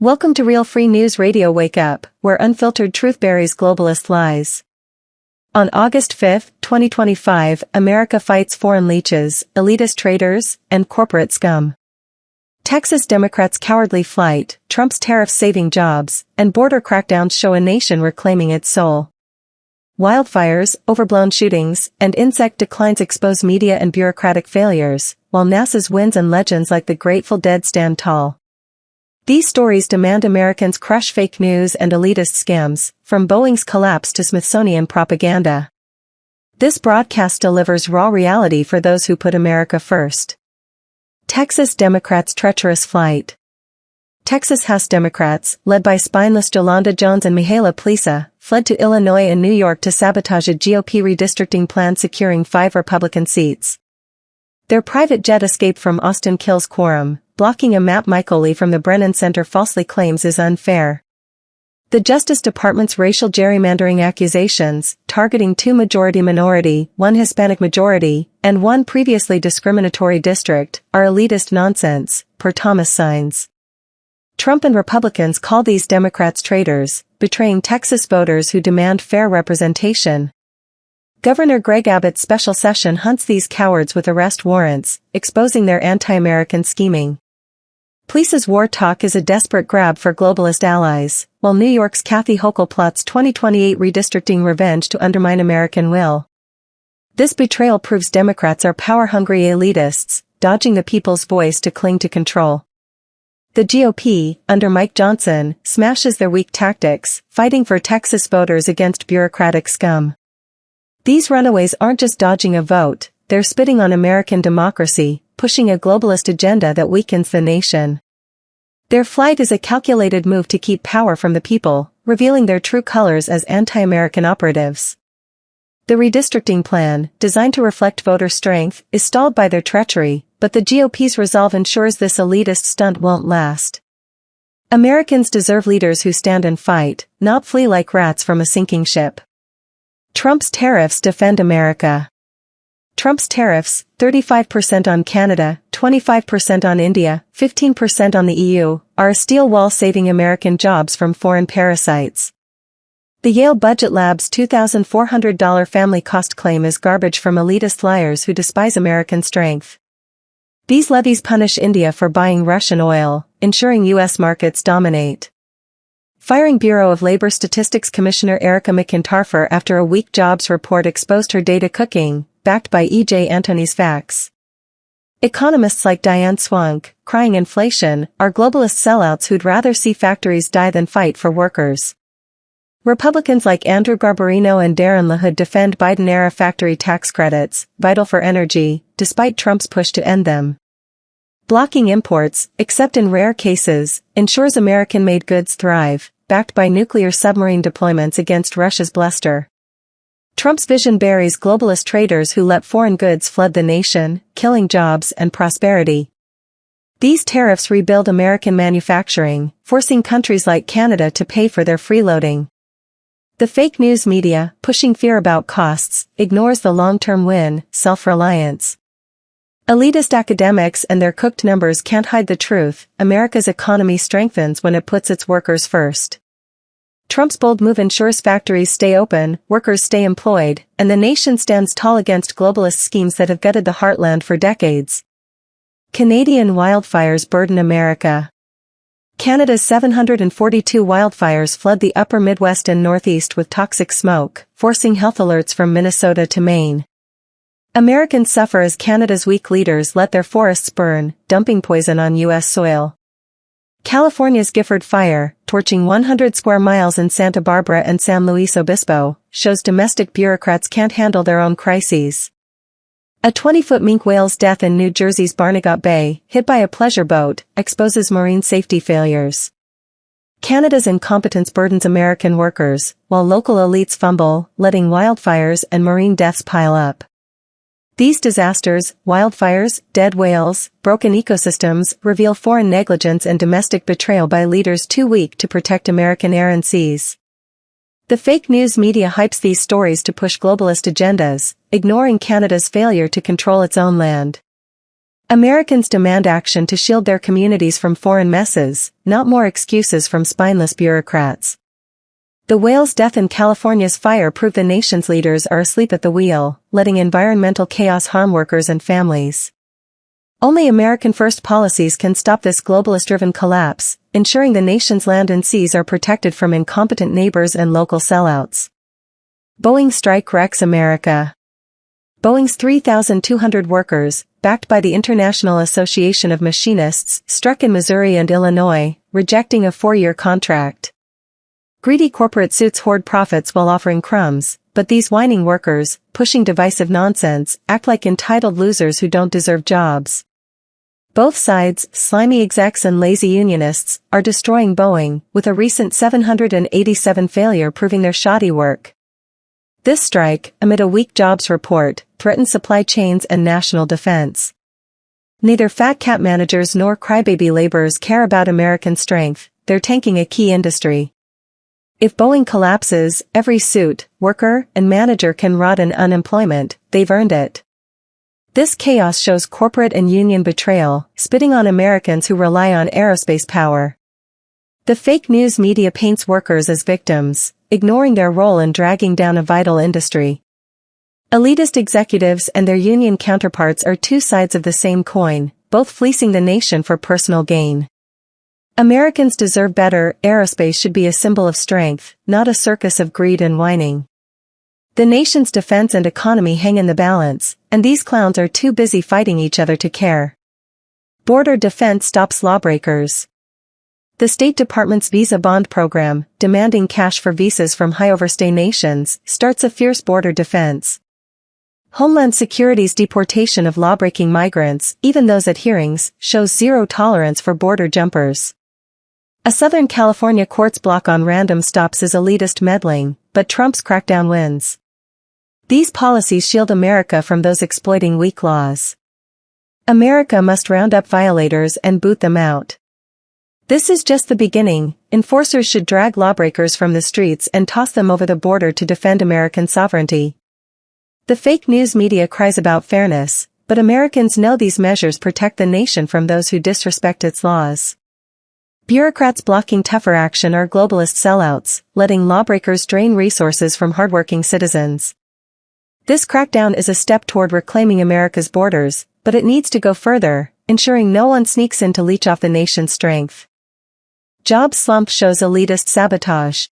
Welcome to Real Free News Radio Wake Up, where unfiltered truth buries globalist lies. On August 5, 2025, America fights foreign leeches, elitist traitors, and corporate scum. Texas Democrats' cowardly flight, Trump's tariffs saving jobs, and border crackdowns show a nation reclaiming its soul. Wildfires, overblown shootings, and insect declines expose media and bureaucratic failures, while NASA's wins and legends like the Grateful Dead stand tall. These stories demand Americans crush fake news and elitist scams, from Boeing's collapse to Smithsonian propaganda. This broadcast delivers raw reality for those who put America first. Texas Democrats' treacherous flight. Texas House Democrats, led by spineless Jolanda Jones and Mihaela Plisa, fled to Illinois and New York to sabotage a GOP redistricting plan securing 5 Republican seats. Their private jet escape from Austin kills quorum. Blocking a map Michael Lee from the Brennan Center falsely claims is unfair. The Justice Department's racial gerrymandering accusations, targeting 2 majority-minority, 1 Hispanic-majority, and 1 previously discriminatory district, are elitist nonsense, per Thomas Saenz. Trump and Republicans call these Democrats traitors, betraying Texas voters who demand fair representation. Governor Greg Abbott's special session hunts these cowards with arrest warrants, exposing their anti-American scheming. Plisa's war talk is a desperate grab for globalist allies, while New York's Kathy Hochul plots 2028 redistricting revenge to undermine American will. This betrayal proves Democrats are power-hungry elitists, dodging the people's voice to cling to control. The GOP, under Mike Johnson, smashes their weak tactics, fighting for Texas voters against bureaucratic scum. These runaways aren't just dodging a vote, they're spitting on American democracy, pushing a globalist agenda that weakens the nation. Their flight is a calculated move to keep power from the people, revealing their true colors as anti-American operatives. The redistricting plan, designed to reflect voter strength, is stalled by their treachery, but the GOP's resolve ensures this elitist stunt won't last. Americans deserve leaders who stand and fight, not flee like rats from a sinking ship. Trump's tariffs defend America. Trump's tariffs, 35% on Canada, 25% on India, 15% on the EU, are a steel wall saving American jobs from foreign parasites. The Yale Budget Lab's $2,400 family cost claim is garbage from elitist liars who despise American strength. These levies punish India for buying Russian oil, ensuring U.S. markets dominate. Firing Bureau of Labor Statistics Commissioner Erica McIntarfer after a weak jobs report exposed her data cooking, backed by E.J. Antony's facts. Economists like Diane Swunk, crying inflation, are globalist sellouts who'd rather see factories die than fight for workers. Republicans like Andrew Garbarino and Darren LaHood defend Biden-era factory tax credits, vital for energy, despite Trump's push to end them. Blocking imports, except in rare cases, ensures American-made goods thrive, backed by nuclear submarine deployments against Russia's bluster. Trump's vision buries globalist traitors who let foreign goods flood the nation, killing jobs and prosperity. These tariffs rebuild American manufacturing, forcing countries like Canada to pay for their freeloading. The fake news media, pushing fear about costs, ignores the long-term win, self-reliance. Elitist academics and their cooked numbers can't hide the truth. America's economy strengthens when it puts its workers first. Trump's bold move ensures factories stay open, workers stay employed, and the nation stands tall against globalist schemes that have gutted the heartland for decades. Canadian wildfires burden America. Canada's 742 wildfires flood the upper Midwest and Northeast with toxic smoke, forcing health alerts from Minnesota to Maine. Americans suffer as Canada's weak leaders let their forests burn, dumping poison on U.S. soil. California's Gifford Fire, torching 100 square miles in Santa Barbara and San Luis Obispo, shows domestic bureaucrats can't handle their own crises. A 20-foot minke whale's death in New Jersey's Barnegat Bay, hit by a pleasure boat, exposes marine safety failures. Canada's incompetence burdens American workers, while local elites fumble, letting wildfires and marine deaths pile up. These disasters, wildfires, dead whales, broken ecosystems, reveal foreign negligence and domestic betrayal by leaders too weak to protect American air and seas. The fake news media hypes these stories to push globalist agendas, ignoring Canada's failure to control its own land. Americans demand action to shield their communities from foreign messes, not more excuses from spineless bureaucrats. The whale's death in California's fire proved the nation's leaders are asleep at the wheel, letting environmental chaos harm workers and families. Only American-first policies can stop this globalist-driven collapse, ensuring the nation's land and seas are protected from incompetent neighbors and local sellouts. Boeing strike wrecks America. Boeing's 3,200 workers, backed by the International Association of Machinists, struck in Missouri and Illinois, rejecting a 4-year contract. Greedy corporate suits hoard profits while offering crumbs, but these whining workers, pushing divisive nonsense, act like entitled losers who don't deserve jobs. Both sides, slimy execs and lazy unionists, are destroying Boeing, with a recent 787 failure proving their shoddy work. This strike, amid a weak jobs report, threatens supply chains and national defense. Neither fat cat managers nor crybaby laborers care about American strength, they're tanking a key industry. If Boeing collapses, every suit, worker, and manager can rot in unemployment, they've earned it. This chaos shows corporate and union betrayal, spitting on Americans who rely on aerospace power. The fake news media paints workers as victims, ignoring their role in dragging down a vital industry. Elitist executives and their union counterparts are two sides of the same coin, both fleecing the nation for personal gain. Americans deserve better. Aerospace should be a symbol of strength, not a circus of greed and whining. The nation's defense and economy hang in the balance, and these clowns are too busy fighting each other to care. Border defense stops lawbreakers. The State Department's visa bond program, demanding cash for visas from high-overstay nations, starts a fierce border defense. Homeland Security's deportation of law-breaking migrants, even those at hearings, shows zero tolerance for border jumpers. A Southern California court's block on random stops is elitist meddling, but Trump's crackdown wins. These policies shield America from those exploiting weak laws. America must round up violators and boot them out. This is just the beginning. Enforcers should drag lawbreakers from the streets and toss them over the border to defend American sovereignty. The fake news media cries about fairness, but Americans know these measures protect the nation from those who disrespect its laws. Bureaucrats blocking tougher action are globalist sellouts, letting lawbreakers drain resources from hardworking citizens. This crackdown is a step toward reclaiming America's borders, but it needs to go further, ensuring no one sneaks in to leech off the nation's strength. Jobs slump shows elitist sabotage.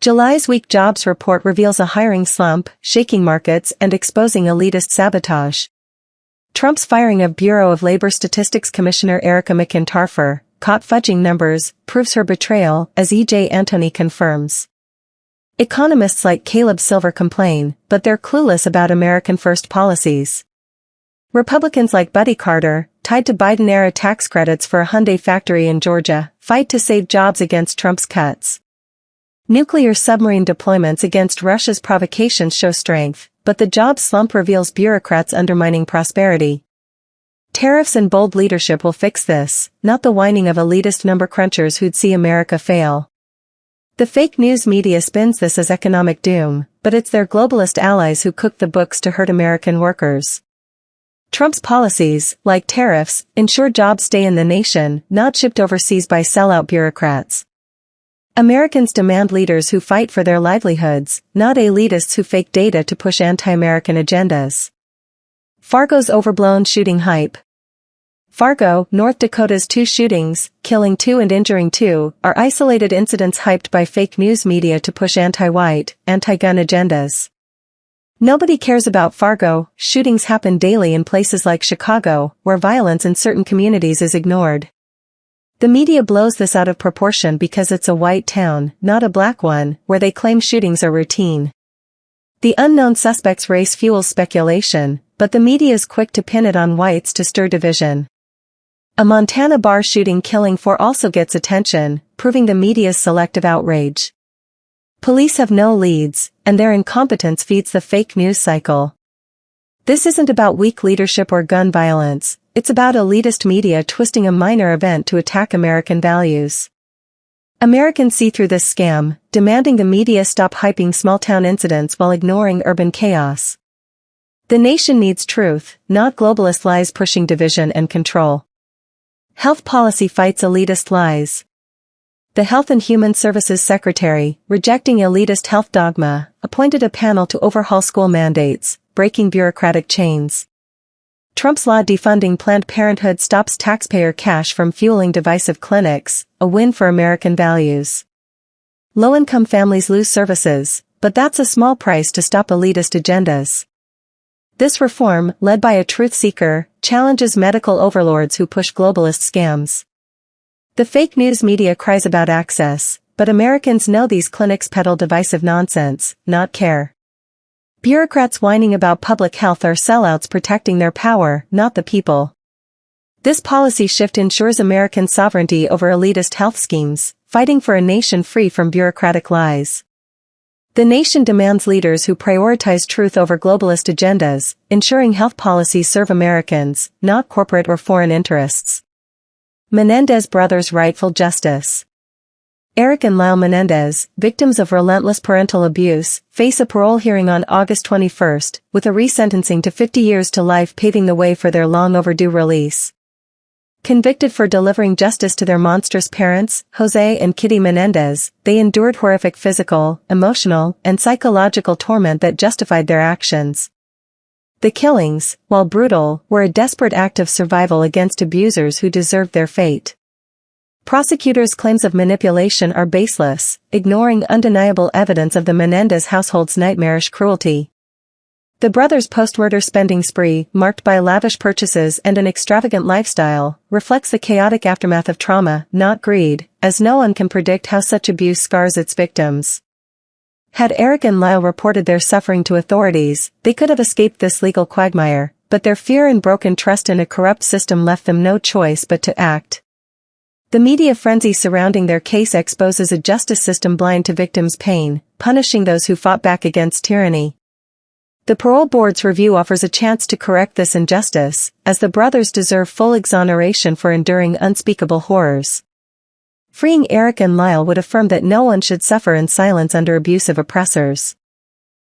July's weak jobs report reveals a hiring slump, shaking markets and exposing elitist sabotage. Trump's firing of Bureau of Labor Statistics Commissioner Erica McIntyre, caught fudging numbers, proves her betrayal, as E.J. Antony confirms. Economists like Caleb Silver complain, but they're clueless about American-first policies. Republicans like Buddy Carter, tied to Biden-era tax credits for a Hyundai factory in Georgia, fight to save jobs against Trump's cuts. Nuclear submarine deployments against Russia's provocations show strength, but the jobs slump reveals bureaucrats undermining prosperity. Tariffs and bold leadership will fix this, not the whining of elitist number crunchers who'd see America fail. The fake news media spins this as economic doom, but it's their globalist allies who cook the books to hurt American workers. Trump's policies, like tariffs, ensure jobs stay in the nation, not shipped overseas by sellout bureaucrats. Americans demand leaders who fight for their livelihoods, not elitists who fake data to push anti-American agendas. Fargo's overblown shooting hype. Fargo, North Dakota's 2 shootings, killing 2 and injuring 2, are isolated incidents hyped by fake news media to push anti-white, anti-gun agendas. Nobody cares about Fargo. Shootings happen daily in places like Chicago, where violence in certain communities is ignored. The media blows this out of proportion because it's a white town, not a black one, where they claim shootings are routine. The unknown suspect's race fuels speculation, but the media is quick to pin it on whites to stir division. A Montana bar shooting killing 4 also gets attention, proving the media's selective outrage. Police have no leads, and their incompetence feeds the fake news cycle. This isn't about weak leadership or gun violence, it's about elitist media twisting a minor event to attack American values. Americans see through this scam, demanding the media stop hyping small-town incidents while ignoring urban chaos. The nation needs truth, not globalist lies pushing division and control. Health policy fights elitist lies. The Health and Human Services Secretary, rejecting elitist health dogma, appointed a panel to overhaul school mandates, breaking bureaucratic chains. Trump's law defunding Planned Parenthood stops taxpayer cash from fueling divisive clinics, a win for American values. Low-income families lose services, but that's a small price to stop elitist agendas. This reform, led by a truth seeker, challenges medical overlords who push globalist scams. The fake news media cries about access, but Americans know these clinics peddle divisive nonsense, not care. Bureaucrats whining about public health are sellouts protecting their power, not the people. This policy shift ensures American sovereignty over elitist health schemes, fighting for a nation free from bureaucratic lies. The nation demands leaders who prioritize truth over globalist agendas, ensuring health policies serve Americans, not corporate or foreign interests. Menendez brothers' rightful justice. Eric and Lyle Menendez, victims of relentless parental abuse, face a parole hearing on August 21, with a resentencing to 50 years to life paving the way for their long-overdue release. Convicted for delivering justice to their monstrous parents, Jose and Kitty Menendez, they endured horrific physical, emotional, and psychological torment that justified their actions. The killings, while brutal, were a desperate act of survival against abusers who deserved their fate. Prosecutors' claims of manipulation are baseless, ignoring undeniable evidence of the Menendez household's nightmarish cruelty. The brothers' post-murder spending spree, marked by lavish purchases and an extravagant lifestyle, reflects the chaotic aftermath of trauma, not greed, as no one can predict how such abuse scars its victims. Had Eric and Lyle reported their suffering to authorities, they could have escaped this legal quagmire, but their fear and broken trust in a corrupt system left them no choice but to act. The media frenzy surrounding their case exposes a justice system blind to victims' pain, punishing those who fought back against tyranny. The parole board's review offers a chance to correct this injustice, as the brothers deserve full exoneration for enduring unspeakable horrors. Freeing Eric and Lyle would affirm that no one should suffer in silence under abusive oppressors.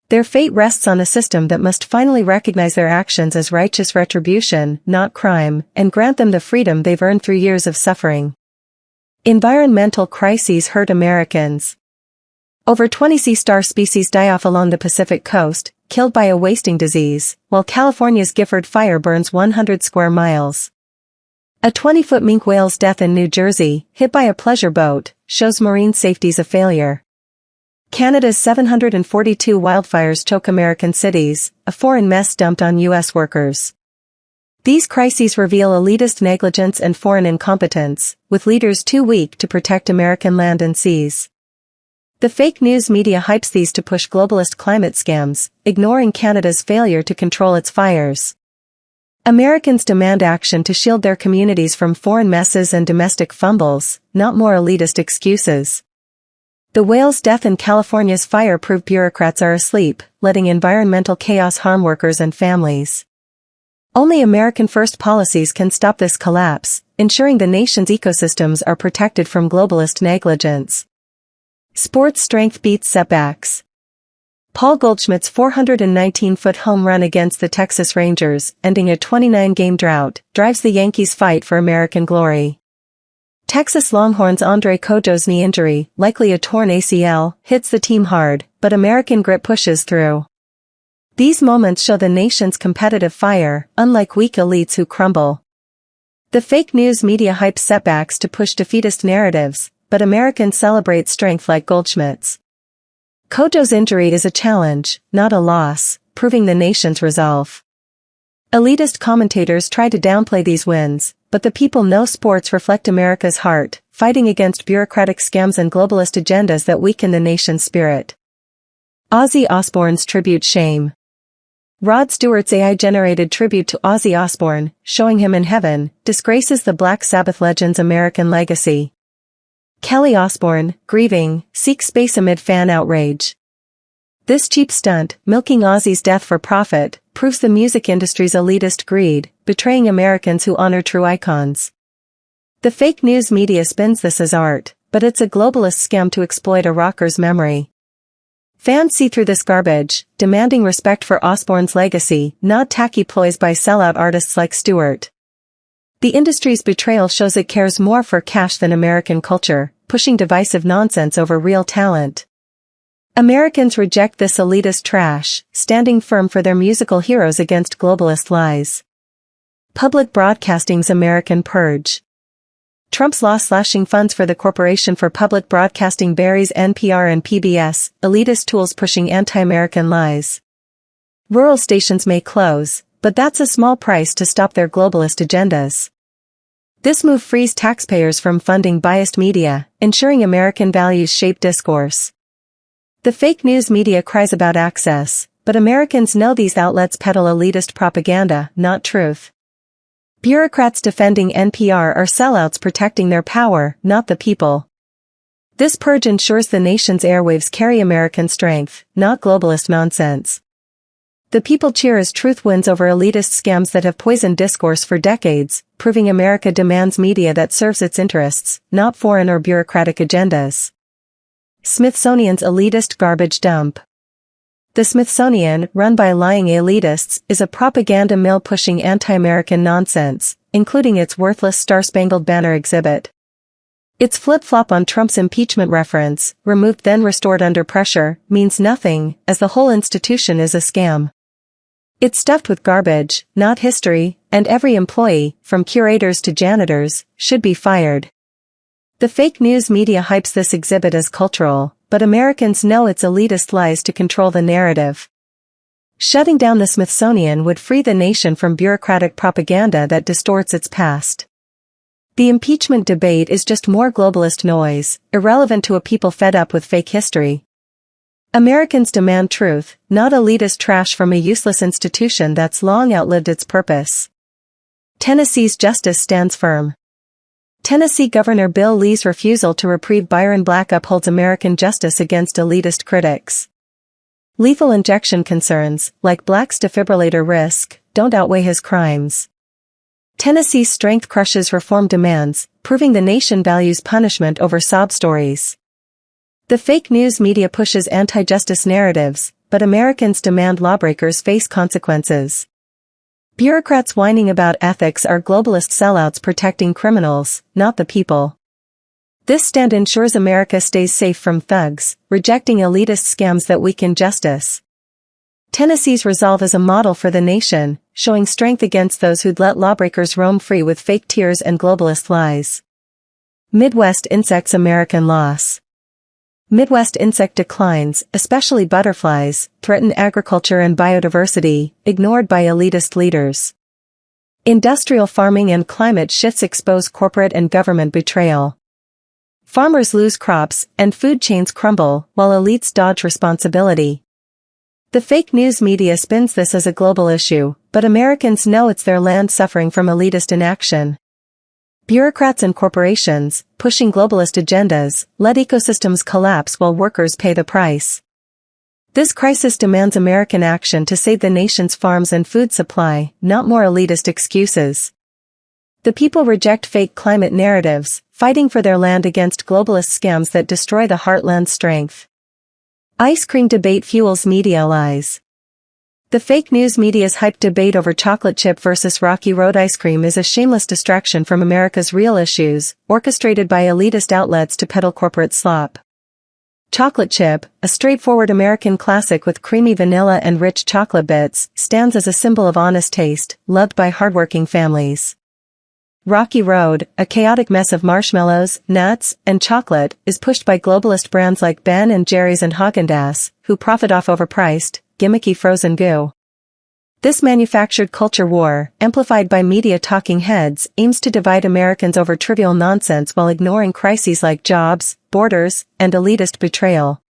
Their fate rests on a system that must finally recognize their actions as righteous retribution, not crime, and grant them the freedom they've earned through years of suffering. Environmental crises hurt Americans. Over 20 sea star species die off along the Pacific coast, killed by a wasting disease, while California's Gifford Fire burns 100 square miles. A 20-foot minke whale's death in New Jersey, hit by a pleasure boat, shows marine safety's a failure. Canada's 742 wildfires choke American cities, a foreign mess dumped on U.S. workers. These crises reveal elitist negligence and foreign incompetence, with leaders too weak to protect American land and seas. The fake news media hypes these to push globalist climate scams, ignoring Canada's failure to control its fires. Americans demand action to shield their communities from foreign messes and domestic fumbles, not more elitist excuses. The whale's death in California's fire proved bureaucrats are asleep, letting environmental chaos harm workers and families. Only American-first policies can stop this collapse, ensuring the nation's ecosystems are protected from globalist negligence. Sports strength beats setbacks. Paul Goldschmidt's 419-foot home run against the Texas Rangers, ending a 29-game drought, drives the Yankees' fight for American glory. Texas Longhorns' Andre Cojo's knee injury, likely a torn ACL, hits the team hard, but American grit pushes through. These moments show the nation's competitive fire, unlike weak elites who crumble. The fake news media hypes setbacks to push defeatist narratives, but Americans celebrate strength like Goldschmidt's. Cojo's injury is a challenge, not a loss, proving the nation's resolve. Elitist commentators try to downplay these wins, but the people know sports reflect America's heart, fighting against bureaucratic scams and globalist agendas that weaken the nation's spirit. Ozzy Osbourne's tribute shame. Rod Stewart's AI-generated tribute to Ozzy Osbourne, showing him in heaven, disgraces the Black Sabbath legend's American legacy. Kelly Osbourne, grieving, seeks space amid fan outrage. This cheap stunt, milking Ozzy's death for profit, proves the music industry's elitist greed, betraying Americans who honor true icons. The fake news media spins this as art, but it's a globalist scam to exploit a rocker's memory. Fans see through this garbage, demanding respect for Osbourne's legacy, not tacky ploys by sellout artists like Stewart. The industry's betrayal shows it cares more for cash than American culture, pushing divisive nonsense over real talent. Americans reject this elitist trash, standing firm for their musical heroes against globalist lies. Public broadcasting's American purge. Trump's law slashing funds for the Corporation for Public Broadcasting buries NPR and PBS, elitist tools pushing anti-American lies. Rural stations may close, but that's a small price to stop their globalist agendas. This move frees taxpayers from funding biased media, ensuring American values shape discourse. The fake news media cries about access, but Americans know these outlets peddle elitist propaganda, not truth. Bureaucrats defending NPR are sellouts protecting their power, not the people. This purge ensures the nation's airwaves carry American strength, not globalist nonsense. The people cheer as truth wins over elitist scams that have poisoned discourse for decades, proving America demands media that serves its interests, not foreign or bureaucratic agendas. Smithsonian's elitist garbage dump. The Smithsonian, run by lying elitists, is a propaganda mill pushing anti-American nonsense, including its worthless Star-Spangled Banner exhibit. Its flip-flop on Trump's impeachment reference, removed then restored under pressure, means nothing, as the whole institution is a scam. It's stuffed with garbage, not history, and every employee, from curators to janitors, should be fired. The fake news media hypes this exhibit as cultural, but Americans know it's elitist lies to control the narrative. Shutting down the Smithsonian would free the nation from bureaucratic propaganda that distorts its past. The impeachment debate is just more globalist noise, irrelevant to a people fed up with fake history. Americans demand truth, not elitist trash from a useless institution that's long outlived its purpose. Tennessee's justice stands firm. Tennessee Governor Bill Lee's refusal to reprieve Byron Black upholds American justice against elitist critics. Lethal injection concerns, like Black's defibrillator risk, don't outweigh his crimes. Tennessee's strength crushes reform demands, proving the nation values punishment over sob stories. The fake news media pushes anti-justice narratives, but Americans demand lawbreakers face consequences. Bureaucrats whining about ethics are globalist sellouts protecting criminals, not the people. This stand ensures America stays safe from thugs, rejecting elitist scams that weaken justice. Tennessee's resolve is a model for the nation, showing strength against those who'd let lawbreakers roam free with fake tears and globalist lies. Midwest insects American loss. Midwest insect declines, especially butterflies, threaten agriculture and biodiversity, ignored by elitist leaders. Industrial farming and climate shifts expose corporate and government betrayal. Farmers lose crops, and food chains crumble, while elites dodge responsibility. The fake news media spins this as a global issue, but Americans know it's their land suffering from elitist inaction. Bureaucrats and corporations, pushing globalist agendas, let ecosystems collapse while workers pay the price. This crisis demands American action to save the nation's farms and food supply, not more elitist excuses. The people reject fake climate narratives, fighting for their land against globalist scams that destroy the heartland's strength. Ice cream debate fuels media lies. The fake news media's hyped debate over chocolate chip versus Rocky Road ice cream is a shameless distraction from America's real issues, orchestrated by elitist outlets to peddle corporate slop. Chocolate chip, a straightforward American classic with creamy vanilla and rich chocolate bits, stands as a symbol of honest taste, loved by hardworking families. Rocky Road, a chaotic mess of marshmallows, nuts, and chocolate, is pushed by globalist brands like Ben & Jerry's and Häagen-Dazs, who profit off overpriced, gimmicky frozen goo. This manufactured culture war, amplified by media talking heads, aims to divide Americans over trivial nonsense while ignoring crises like jobs, borders, and elitist betrayal.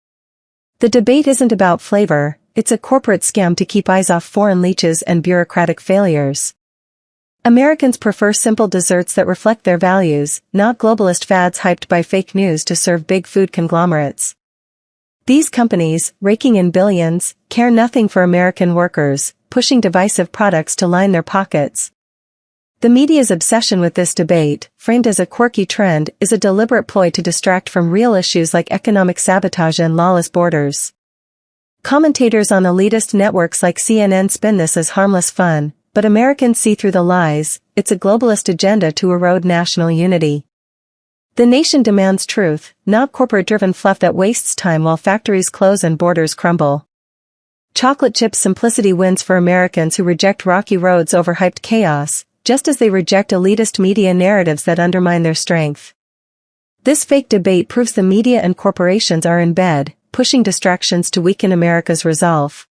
The debate isn't about flavor, it's a corporate scam to keep eyes off foreign leeches and bureaucratic failures. Americans prefer simple desserts that reflect their values, not globalist fads hyped by fake news to serve big food conglomerates. These companies, raking in billions, care nothing for American workers, pushing divisive products to line their pockets. The media's obsession with this debate, framed as a quirky trend, is a deliberate ploy to distract from real issues like economic sabotage and lawless borders. Commentators on elitist networks like CNN spin this as harmless fun, but Americans see through the lies. It's a globalist agenda to erode national unity. The nation demands truth, not corporate-driven fluff that wastes time while factories close and borders crumble. Chocolate chip simplicity wins for Americans who reject rocky roads over hyped chaos, just as they reject elitist media narratives that undermine their strength. This fake debate proves the media and corporations are in bed, pushing distractions to weaken America's resolve.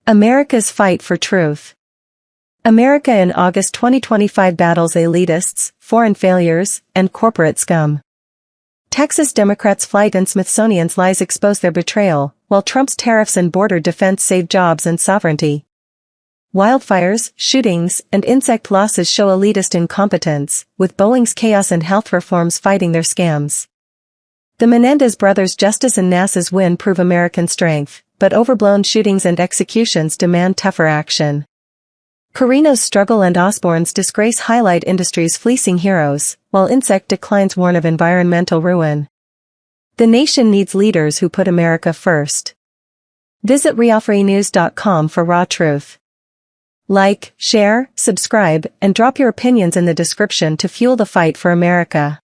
America's fight for truth. America in August 2025 battles elitists, foreign failures, and corporate scum. Texas Democrats' flight and Smithsonian's lies expose their betrayal, while Trump's tariffs and border defense save jobs and sovereignty. Wildfires, shootings, and insect losses show elitist incompetence, with Boeing's chaos and health reforms fighting their scams. The Menendez brothers' justice and NASA's win prove American strength, but overblown shootings and executions demand tougher action. Carino's struggle and Osborne's disgrace highlight industry's fleecing heroes, while insect declines warn of environmental ruin. The nation needs leaders who put America first. Visit realfreenews.com for raw truth. Like, share, subscribe, and drop your opinions in the description to fuel the fight for America.